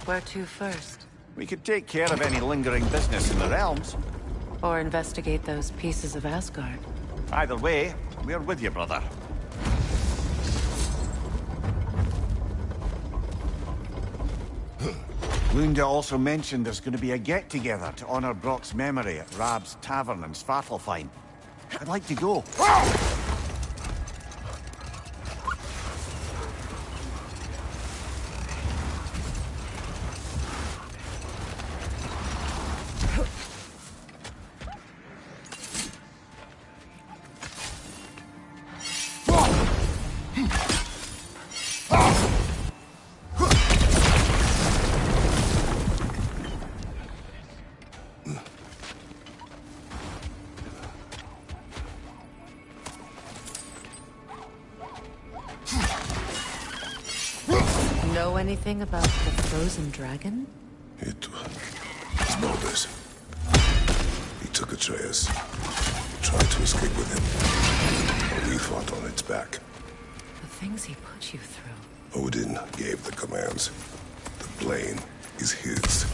Where to first? We could take care of any lingering business in the realms. Or investigate those pieces of Asgard? Either way, we're with you, brother. Lunda also mentioned there's going to be a get-together to honor Brock's memory at Rab's Tavern in Svartalfheim. I'd like to go. Know anything about the frozen dragon? It was Baldur's. He took Atreus, tried to escape with him. We fought on its back. The things he put you through. Odin gave the commands. The blame is his.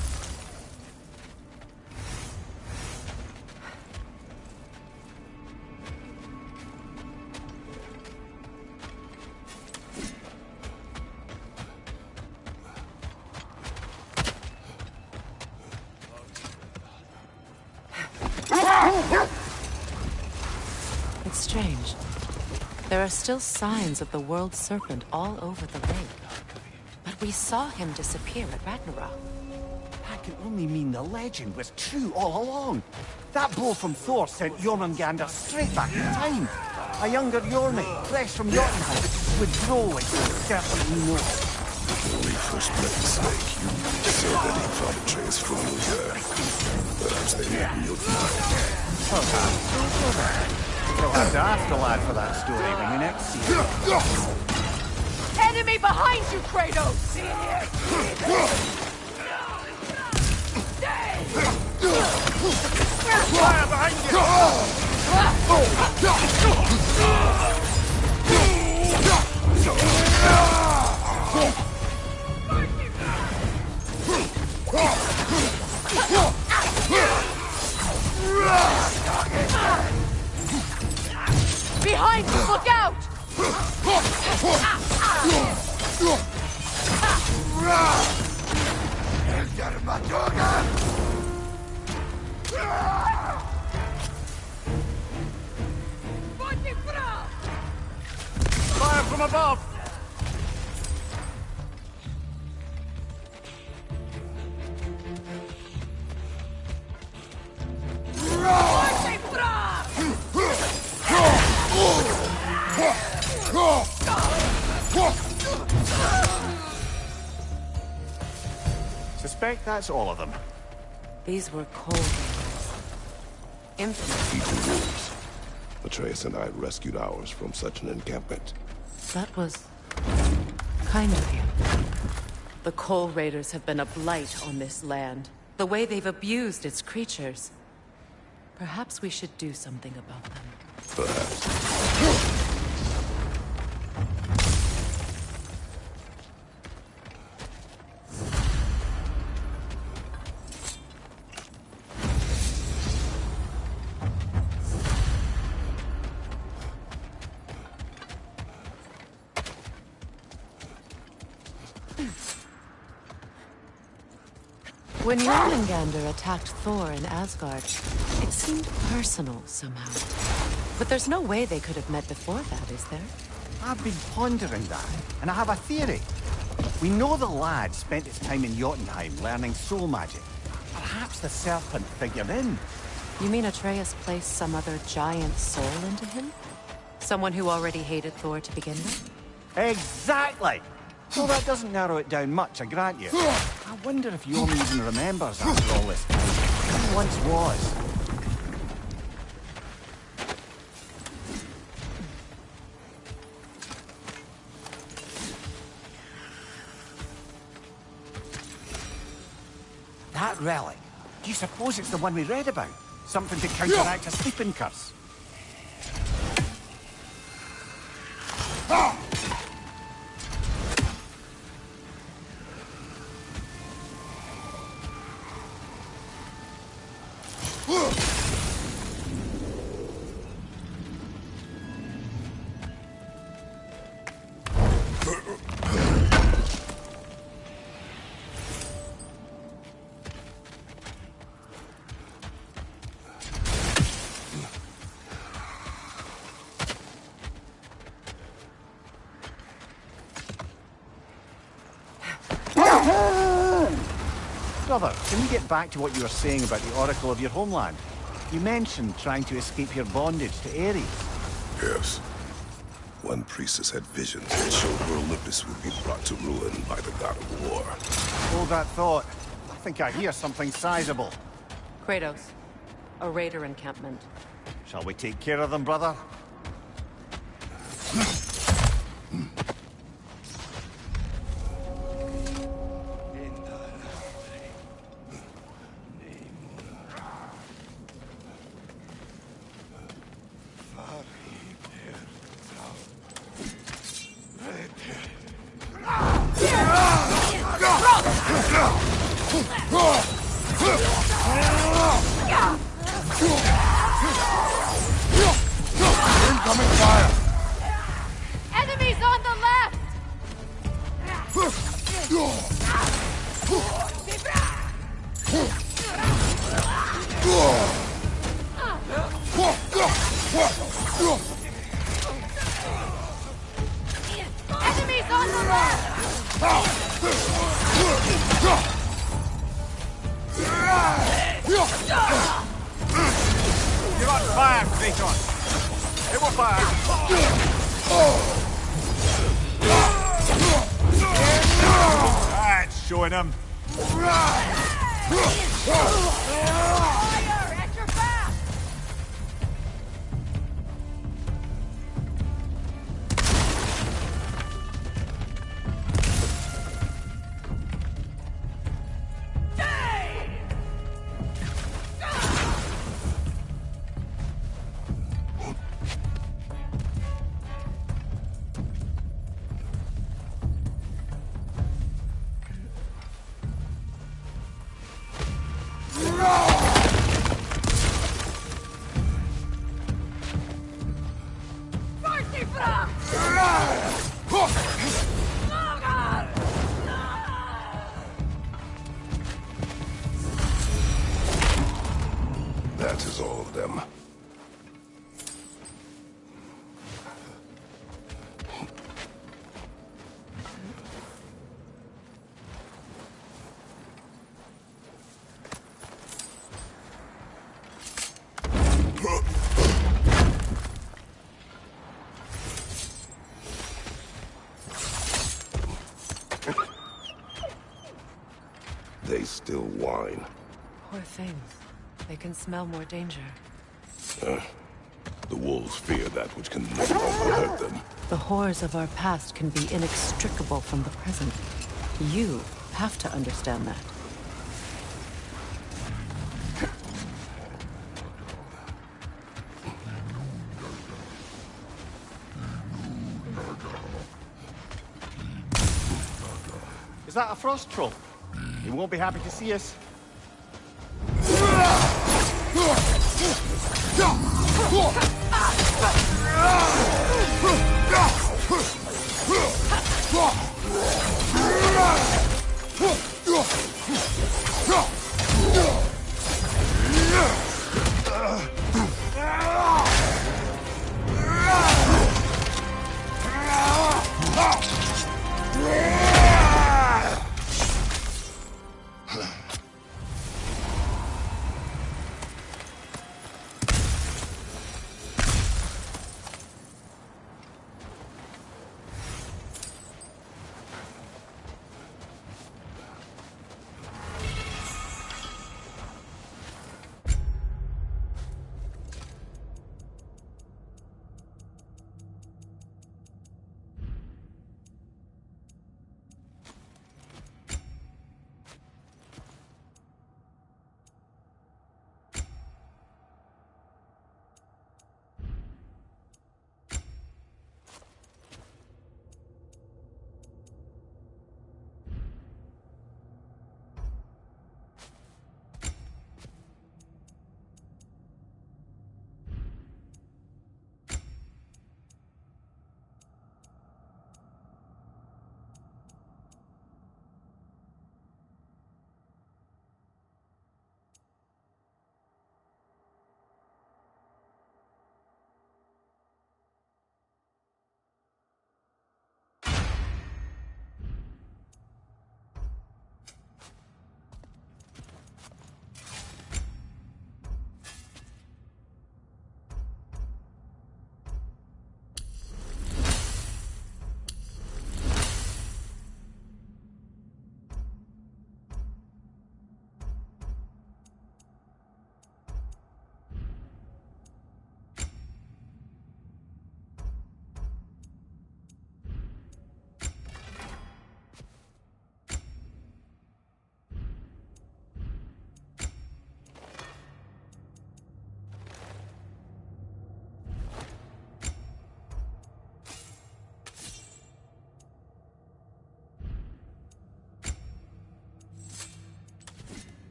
It's strange. There are still signs of the world serpent all over the lake. But we saw him disappear at Ragnarok. That can only mean the legend was true all along. That blow from Thor sent Jormungandr straight back in time. A younger Jormi, fresh from Jotunheim, would grow like you certainly know. When we first met the snake, you said that he found Atreus from Ulgar. Perhaps they met in Jotunheim. You'll have to ask the lad for that story when we next see him. Enemy behind you, Kratos! See it here! Fire behind Behind you, look out! Fire from above! Suspect that's all of them. These were cold raiders. Infinite. Eating wolves. Atreus and I rescued ours from such an encampment. That was kind of you. The Coal Raiders have been a blight on this land. The way they've abused its creatures. Perhaps we should do something about them. Perhaps. When Jormungandr attacked Thor in Asgard, it seemed personal somehow. But there's no way they could have met before that, is there? I've been pondering that, and I have a theory. We know the lad spent his time in Jotunheim learning soul magic. Perhaps the serpent figured in. You mean Atreus placed some other giant soul into him? Someone who already hated Thor to begin with? Exactly! Well, that doesn't narrow it down much, I grant you. I wonder if Yomi even remembers after all this time. He once was. That relic, do you suppose it's the one we read about? Something to counteract a sleeping curse? Brother, can we get back to what you were saying about the Oracle of your homeland? You mentioned trying to escape your bondage to Ares. Yes. One priestess had visions that showed where Olympus would be brought to ruin by the god of war. Hold that thought. I think I hear something sizable. Kratos, a raider encampment. Shall we take care of them, brother? Incoming fire! Enemies on the left! Enemies on the left! You're on fire, Kratos! They will fire! That's showing them. Fire at your back! That is all of them. They still whine. Poor things. They can smell more danger. The wolves fear that which can no longer hurt them. The horrors of our past can be inextricable from the present. You have to understand that. Is that a frost troll? He won't be happy to see us.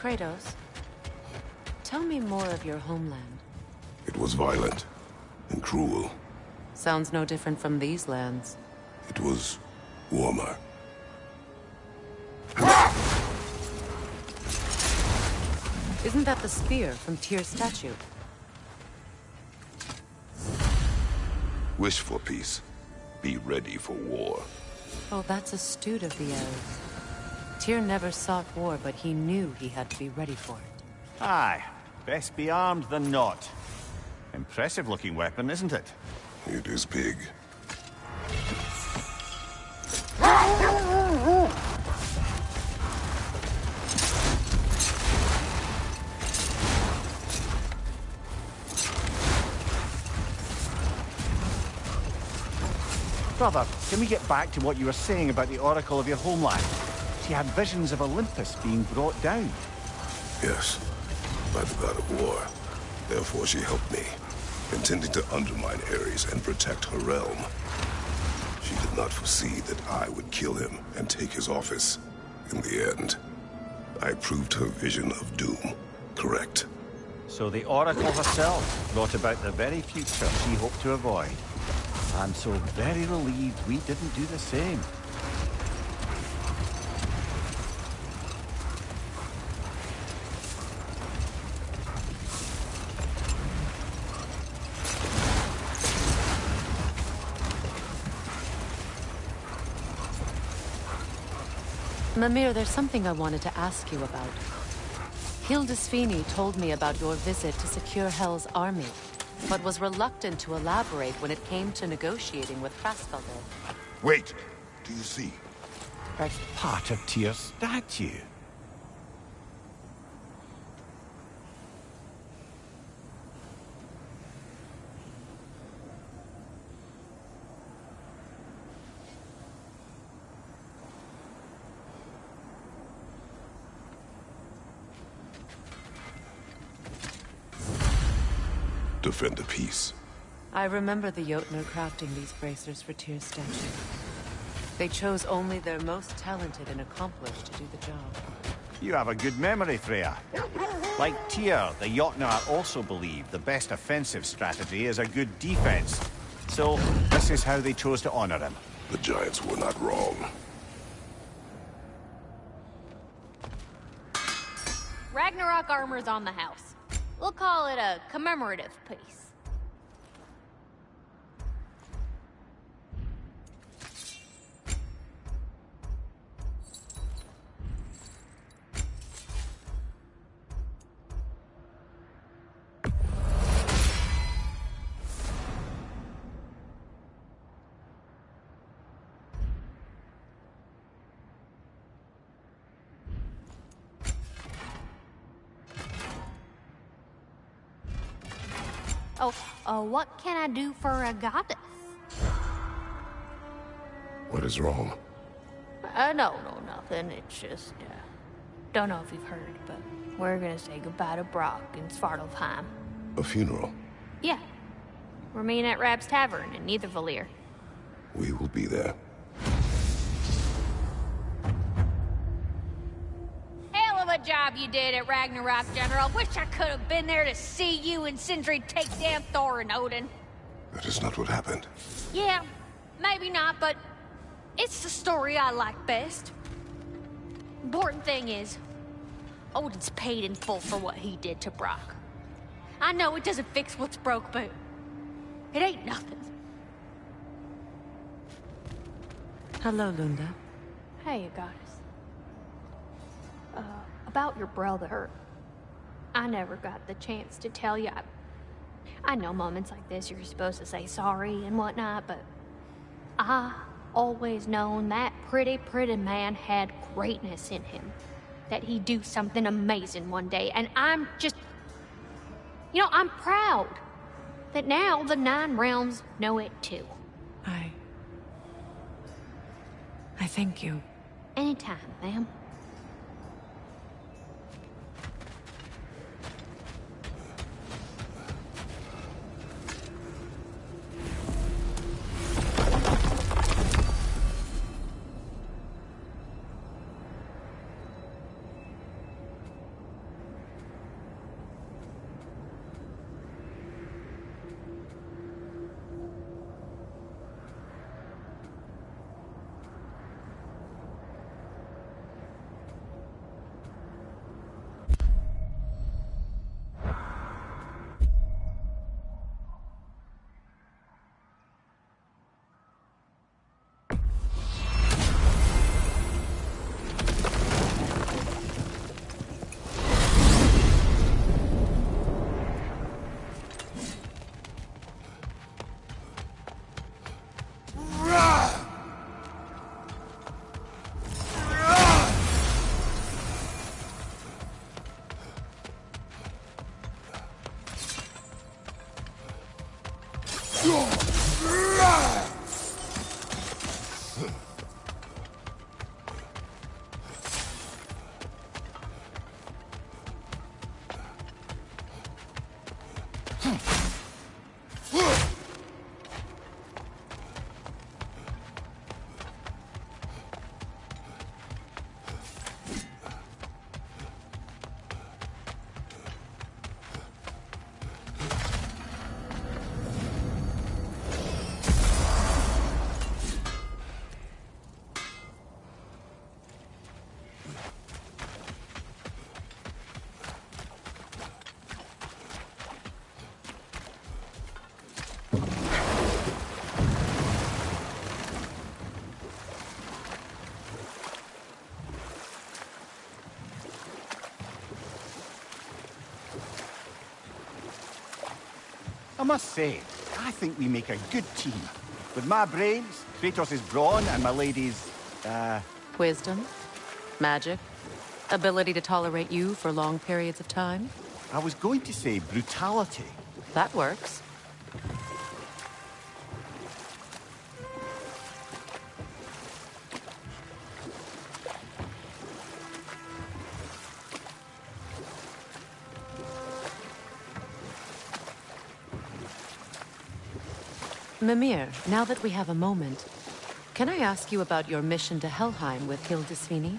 Kratos, tell me more of your homeland. It was violent and cruel. Sounds no different from these lands. It was warmer. Isn't that the spear from Tyr's statue? Wish for peace. Be ready for war. Oh, that's astute of the elves. Tyr never sought war, but he knew he had to be ready for it. Aye. Best be armed than not. Impressive-looking weapon, isn't it? It is big. Brother, can we get back to what you were saying about the Oracle of your homeland? She had visions of Olympus being brought down. Yes, by the god of war. Therefore she helped me, intending to undermine Ares and protect her realm. She did not foresee that I would kill him and take his office. In the end, I proved her vision of doom correct. So the Oracle herself brought about the very future she hoped to avoid. I'm so very relieved we didn't do the same. Mimir, there's something I wanted to ask you about. Hildisvini told me about your visit to secure Hell's army, but was reluctant to elaborate when it came to negotiating with Hrassfaldir. Wait! Do you see? That's part of Tyr's statue. Defend the peace. I remember the Jotnar crafting these bracers for Tyr's statue. They chose only their most talented and accomplished to do the job. You have a good memory, Freya. Like Tyr, the Jotnar also believe the best offensive strategy is a good defense. So, this is how they chose to honor him. The giants were not wrong. Ragnarok armor's on the house. We'll call it a commemorative piece. What can I do for a goddess? What is wrong? No, nothing. It's just, don't know if you've heard, but we're gonna say goodbye to Brock in Svartalfheim. A funeral? Yeah. We're meeting at Rab's Tavern in Nethervalir. We will be there. Hell of a job you did at Ragnarok, General. Wish I could have been there to see you and Sindri take down Thor and Odin. That is not what happened. Yeah, maybe not, but it's the story I like best. Important thing is, Odin's paid in full for what he did to Brock. I know it doesn't fix what's broke, but it ain't nothing. Hello, Lunda. Hey, you goddess. About your brother. I never got the chance to tell you. I know moments like this you're supposed to say sorry and whatnot, but I always known that pretty man had greatness in him. That he'd do something amazing one day, and I'm just... You know, I'm proud that now the Nine Realms know it too. I thank you. Anytime, ma'am. I must say, I think we make a good team. With my brains, Kratos' brawn, and my lady's, Wisdom, magic, ability to tolerate you for long periods of time. I was going to say brutality. That works. Mimir, now that we have a moment, can I ask you about your mission to Helheim with Hildisvini?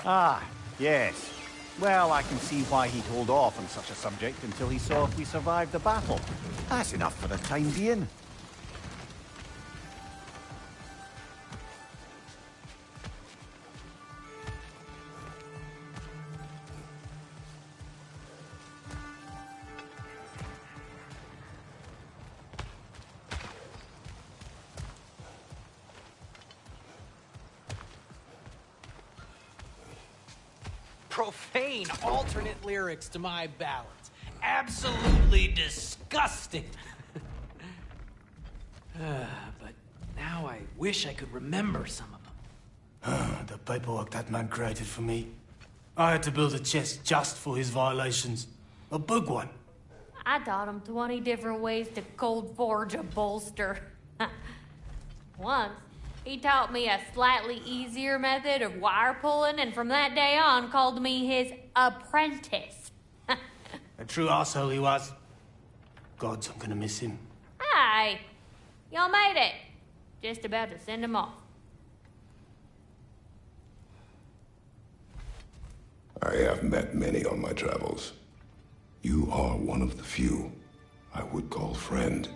Ah, yes. Well, I can see why he'd hold off on such a subject until he saw if we survived the battle. That's enough for the time being. Profane alternate lyrics to my ballads. Absolutely disgusting. But now I wish I could remember some of them. The paperwork that man created for me. I had to build a chest just for his violations. A big one. I taught him 20 different ways to cold forge a bolster. Once, he taught me a slightly easier method of wire pulling, and from that day on called me his apprentice. A true arsehole he was. Gods, I'm gonna miss him. Hi, y'all made it. Just about to send him off. I have met many on my travels. You are one of the few I would call friend.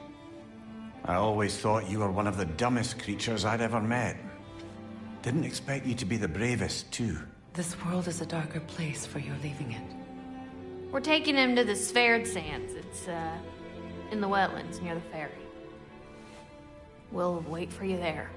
I always thought you were one of the dumbest creatures I'd ever met. Didn't expect you to be the bravest, too. This world is a darker place for your leaving it. We're taking him to the Sverd Sands. It's, in the wetlands near the ferry. We'll wait for you there.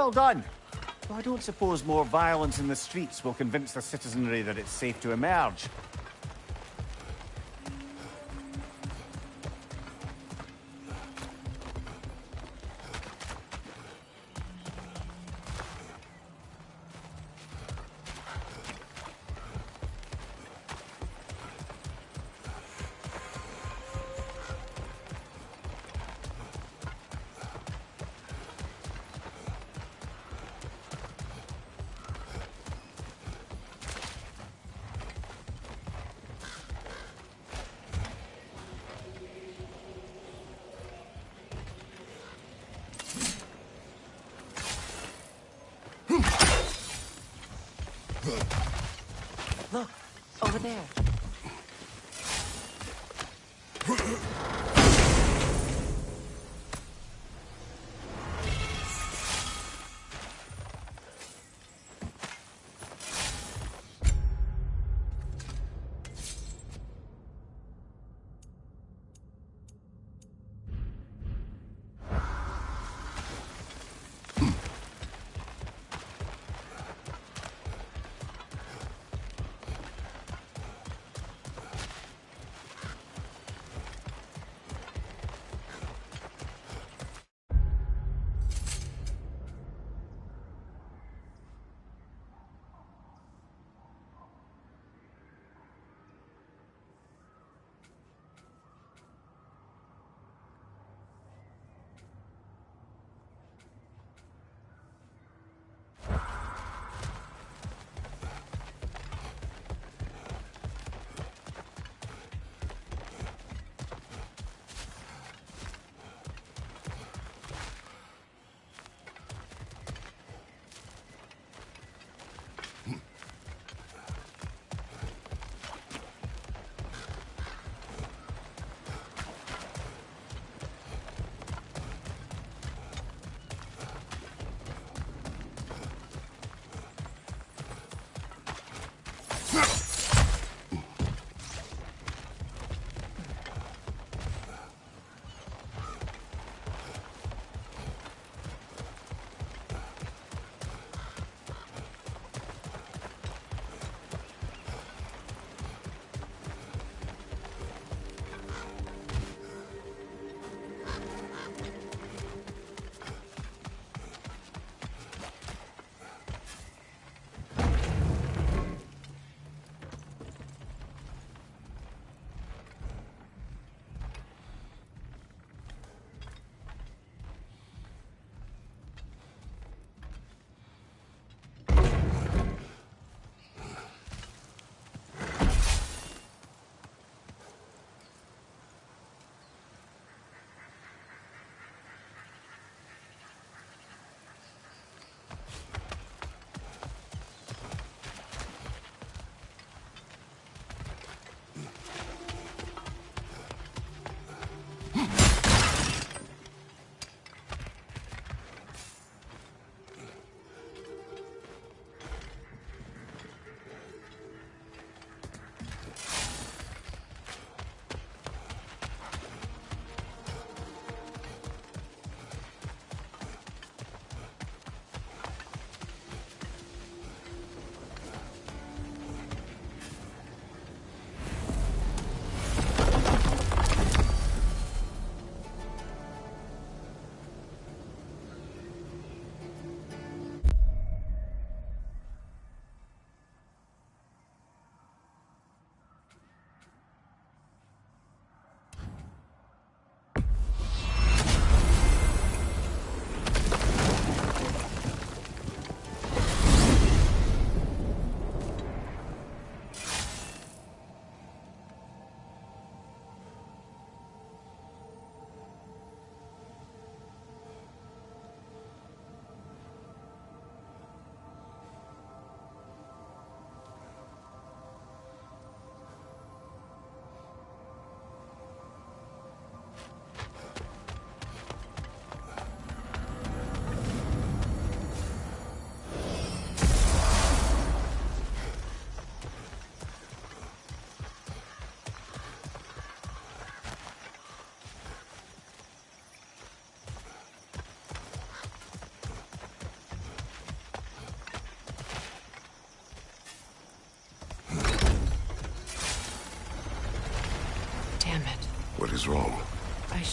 Well done. Well, I don't suppose more violence in the streets will convince the citizenry that it's safe to emerge. Look, over there.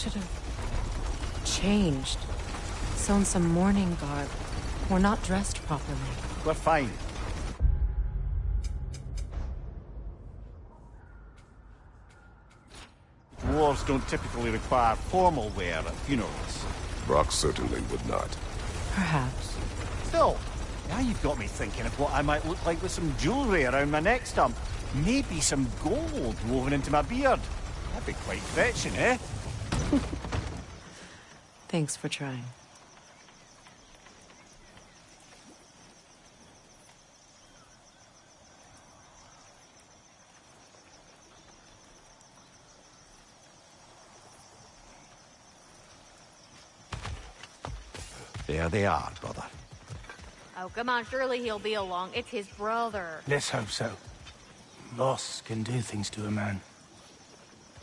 should have changed. Sewn some mourning garb. We're not dressed properly. We're fine. Dwarves don't typically require formal wear at funerals. Brock certainly would not. Perhaps. Still, now you've got me thinking of what I might look like with some jewellery around my neck stump. Maybe some gold woven into my beard. That'd be quite fetching, eh? Thanks for trying. There they are, brother. Oh, come on, surely he'll be along. It's his brother. Let's hope so. Loss can do things to a man.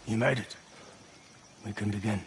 You made it. We can begin.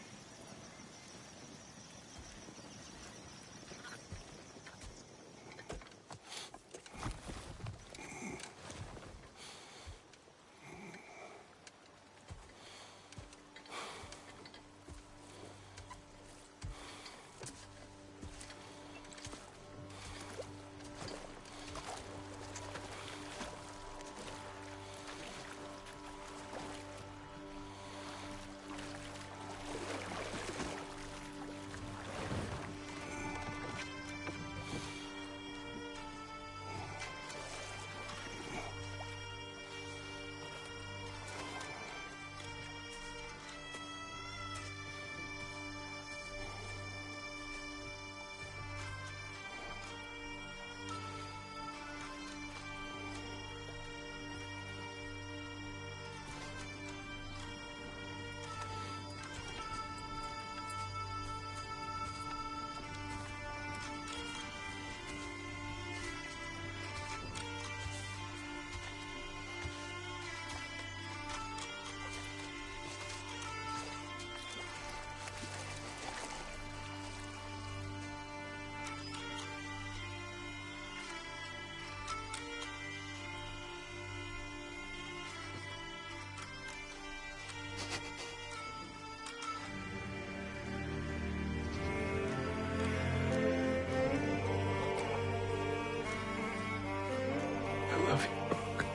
I love you, Brock.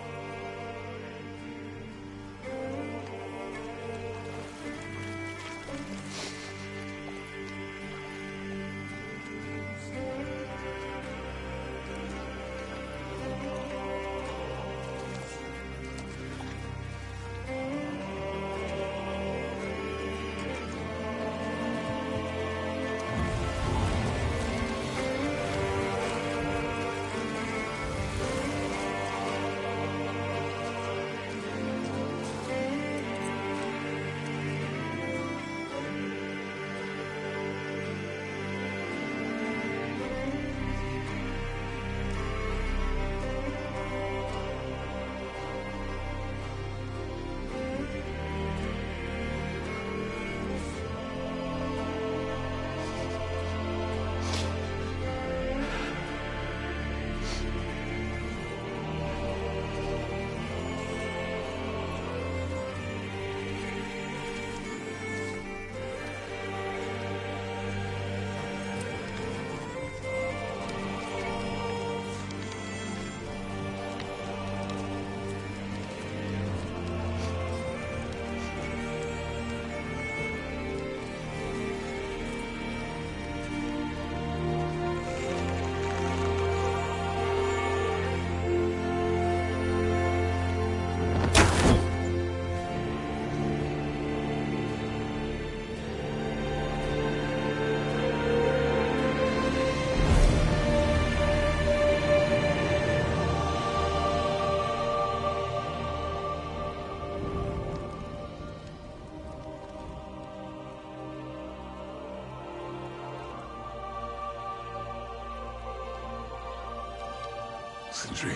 Sindri.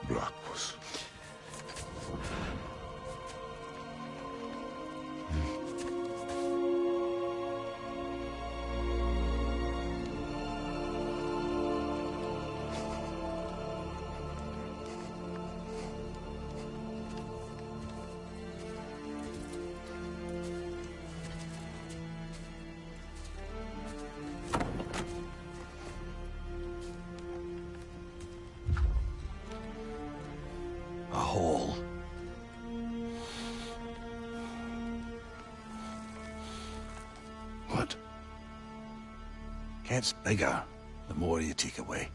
Brock was... Gets bigger the more you take away.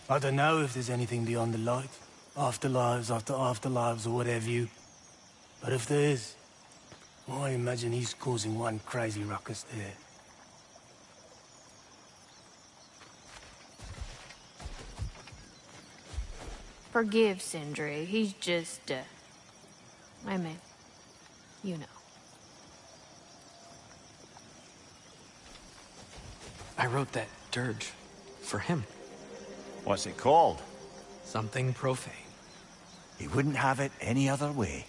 I don't know if there's anything beyond the light. Afterlives after afterlives or whatever you. But if there is, I imagine he's causing one crazy ruckus there. Forgive Sindri. He's just, I mean, you know. I wrote that dirge for him. What's it called? Something profane. He wouldn't have it any other way.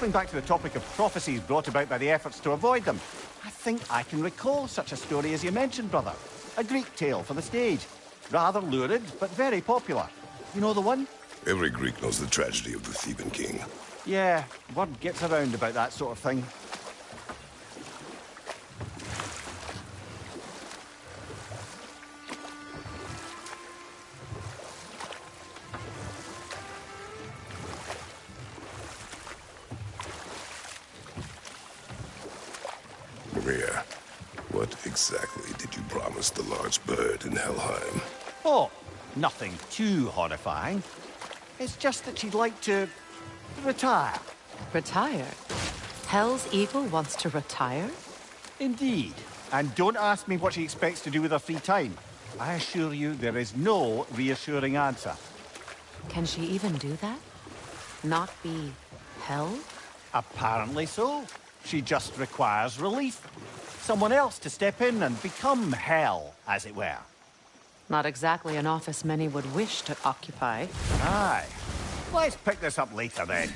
Circling back to the topic of prophecies brought about by the efforts to avoid them, I think I can recall such a story as you mentioned, brother. A Greek tale for the stage. Rather lurid, but very popular. You know the one? Every Greek knows the tragedy of the Theban king. Yeah, word gets around about that sort of thing. Maria, what exactly did you promise the large bird in Helheim? Oh, nothing too horrifying. It's just that she'd like to retire. Retire? Hell's Eagle wants to retire? Indeed. And don't ask me what she expects to do with her free time. I assure you there is no reassuring answer. Can she even do that? Not be hell? Apparently so. She just requires relief. Someone else to step in and become hell, as it were. Not exactly an office many would wish to occupy. Aye. Let's pick this up later then.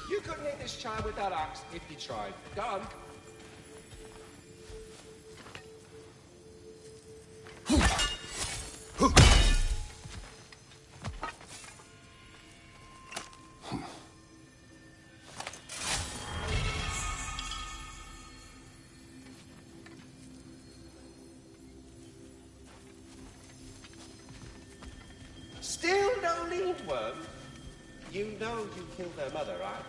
You couldn't hit this child with that axe if you tried. Go on. Still no lead worm? You know you killed their mother, right?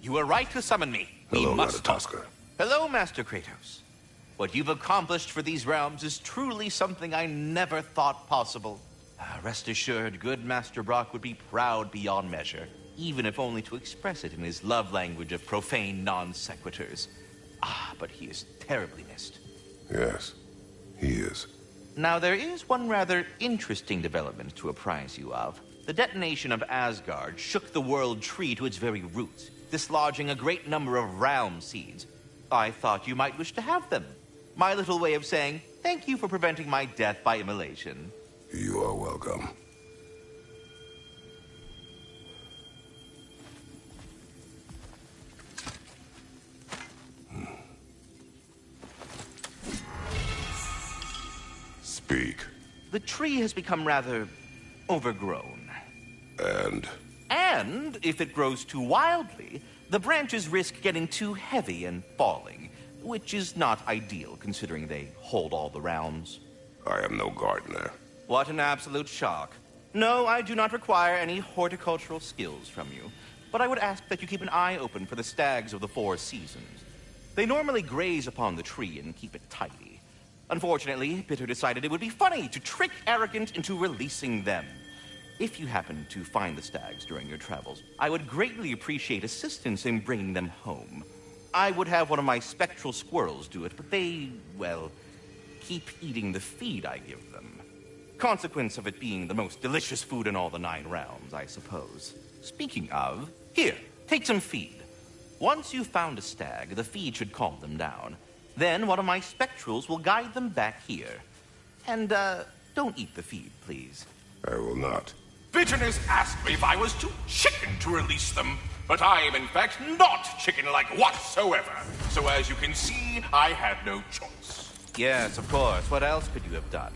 You were right to summon me. Hello, We must talk. Ratatoskr. Hello, Master Kratos. What you've accomplished for these realms is truly something I never thought possible. Rest assured, good Master Brock would be proud beyond measure, even if only to express it in his love language of profane non-sequiturs. But he is terribly missed. Yes, he is. Now, there is one rather interesting development to apprise you of. The detonation of Asgard shook the world tree to its very roots, dislodging a great number of realm seeds. I thought you might wish to have them. My little way of saying, thank you for preventing my death by immolation. You are welcome. Speak. The tree has become rather overgrown. And if it grows too wildly, the branches risk getting too heavy and falling, which is not ideal considering they hold all the realms. I am no gardener. What an absolute shock. No, I do not require any horticultural skills from you, but I would ask that you keep an eye open for the stags of the four seasons. They normally graze upon the tree and keep it tidy. Unfortunately, Bitter decided it would be funny to trick Arrogant into releasing them. If you happen to find the stags during your travels, I would greatly appreciate assistance in bringing them home. I would have one of my spectral squirrels do it, but they, well, keep eating the feed I give them. Consequence of it being the most delicious food in all the 9 realms, I suppose. Speaking of, here, take some feed. Once you've found a stag, the feed should calm them down. Then one of my spectrals will guide them back here. And, don't eat the feed, please. I will not. Bitterness asked me if I was too chicken to release them, but I am in fact not chicken-like whatsoever. So as you can see, I had no choice. Yes, of course. What else could you have done?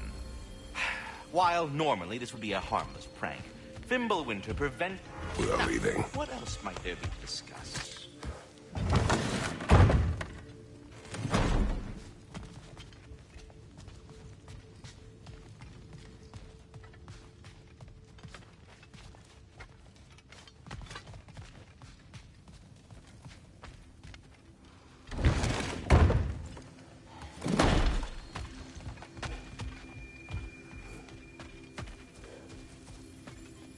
While normally this would be a harmless prank, Fimbulwinter prevent... We are leaving. What else might there be to discuss?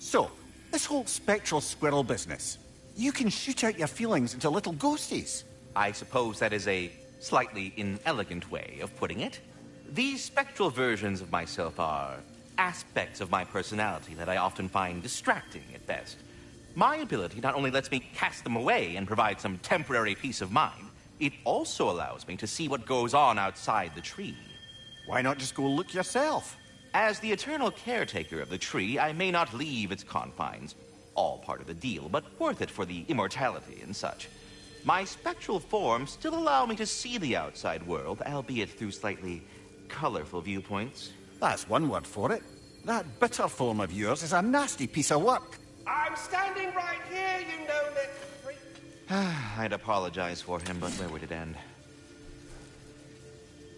So, this whole spectral squirrel business, you can shoot out your feelings into little ghosties. I suppose that is a slightly inelegant way of putting it. These spectral versions of myself are aspects of my personality that I often find distracting at best. My ability not only lets me cast them away and provide some temporary peace of mind, it also allows me to see what goes on outside the tree. Why not just go look yourself? As the eternal caretaker of the tree, I may not leave its confines. All part of the deal, but worth it for the immortality and such. My spectral forms still allow me to see the outside world, albeit through slightly colorful viewpoints. That's one word for it. That bitter form of yours is a nasty piece of work. I'm standing right here, you know, little freak. I'd apologize for him, but where would it end?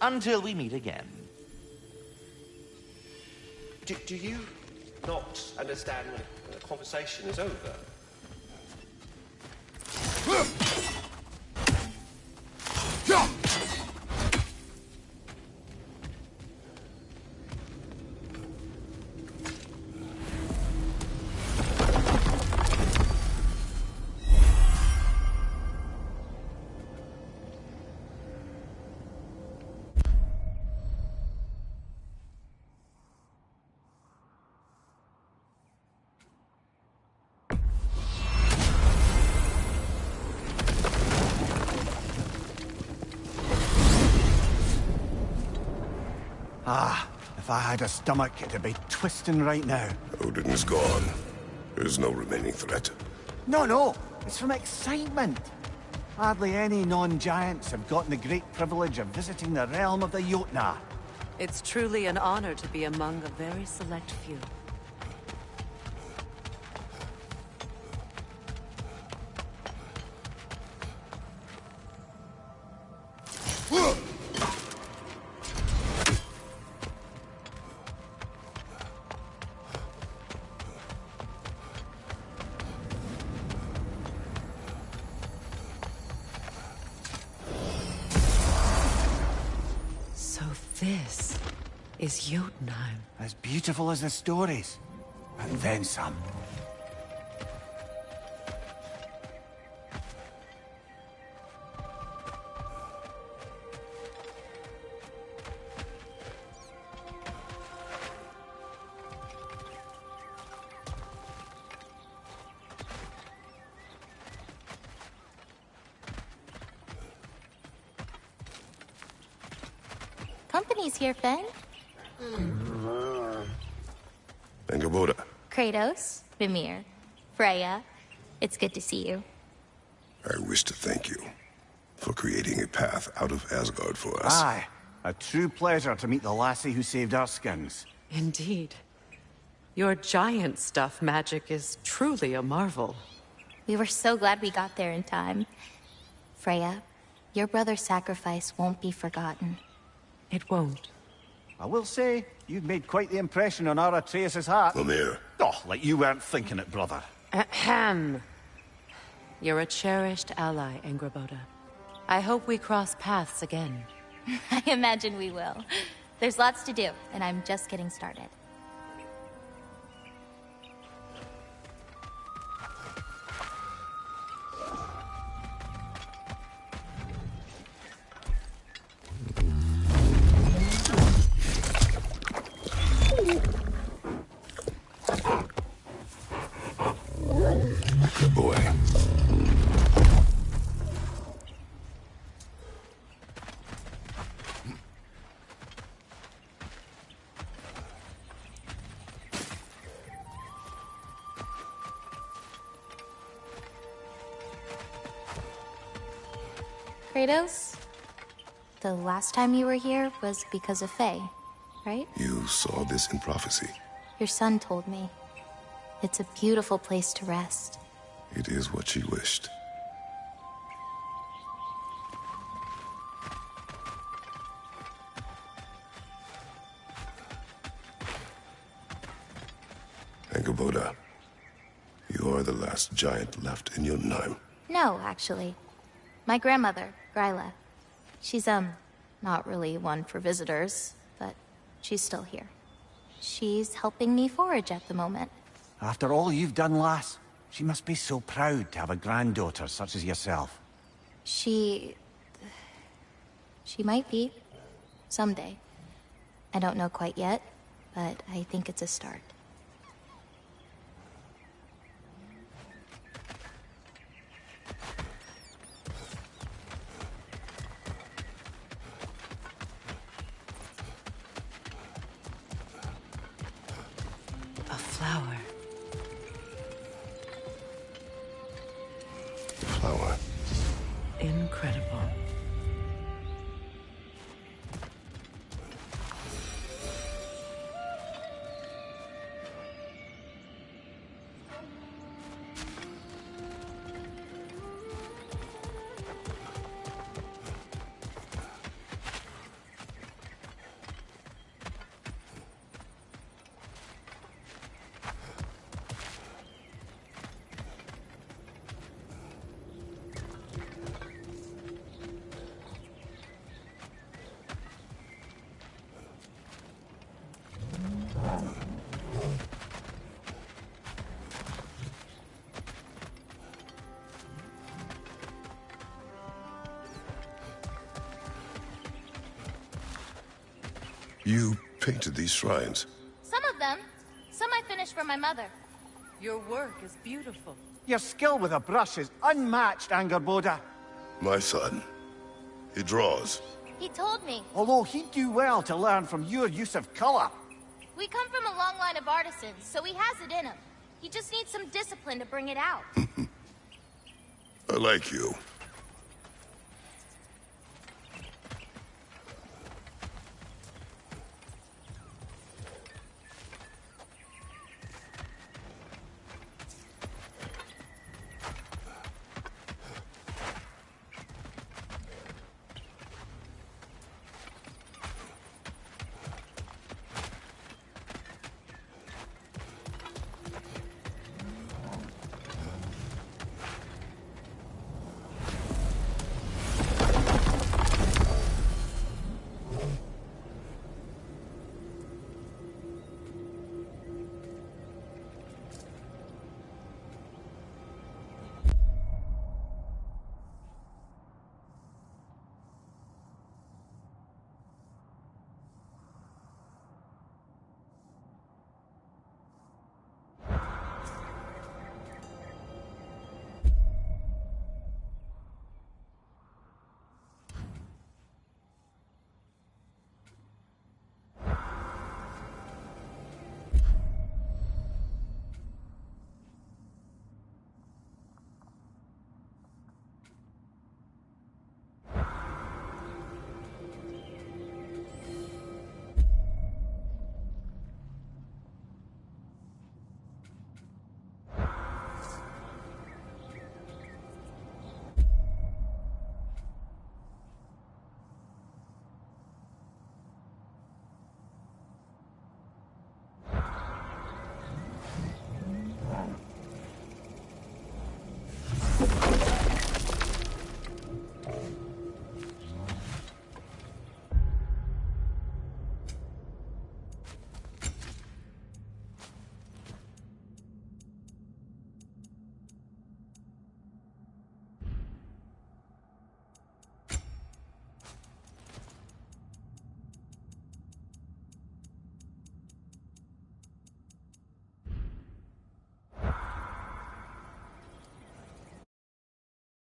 Until we meet again. Do you not understand when the conversation is over? Ah, if I had a stomach, it'd be twisting right now. Odin's gone. There's no remaining threat. No, it's from excitement. Hardly any non-giants have gotten the great privilege of visiting the realm of the Jotnar. It's truly an honor to be among a very select few. So this is Jotunheim. As beautiful as the stories. And then some. Company's here, Finn. Angerboda. Kratos, Mimir, Freya. It's good to see you. I wish to thank you for creating a path out of Asgard for us. Aye, a true pleasure to meet the lassie who saved our skins. Indeed. Your giant stuff magic is truly a marvel. We were so glad we got there in time. Freya, your brother's sacrifice won't be forgotten. It won't. I will say, you've made quite the impression on our Atreus' heart. Mimir. Oh, like you weren't thinking it, brother. Ahem. You're a cherished ally, Angerboda. I hope we cross paths again. I imagine we will. There's lots to do, and I'm just getting started. Kratos, the last time you were here was because of Faye, right? You saw this in prophecy. Your son told me. It's a beautiful place to rest. It is what she wished. Angerboda, you are the last giant left in Jotunheim. No, actually. My grandmother, Gryla. She's, not really one for visitors, but she's still here. She's helping me forage at the moment. After all you've done, lass, she must be so proud to have a granddaughter such as yourself. She might be. Someday. I don't know quite yet, but I think it's a start. A flower. Flower. Incredible. You painted these shrines. Some of them. Some I finished for my mother. Your work is beautiful. Your skill with a brush is unmatched, Angerboda. My son. He draws. He told me. Although he'd do well to learn from your use of color. We come from a long line of artisans, so he has it in him. He just needs some discipline to bring it out. I like you.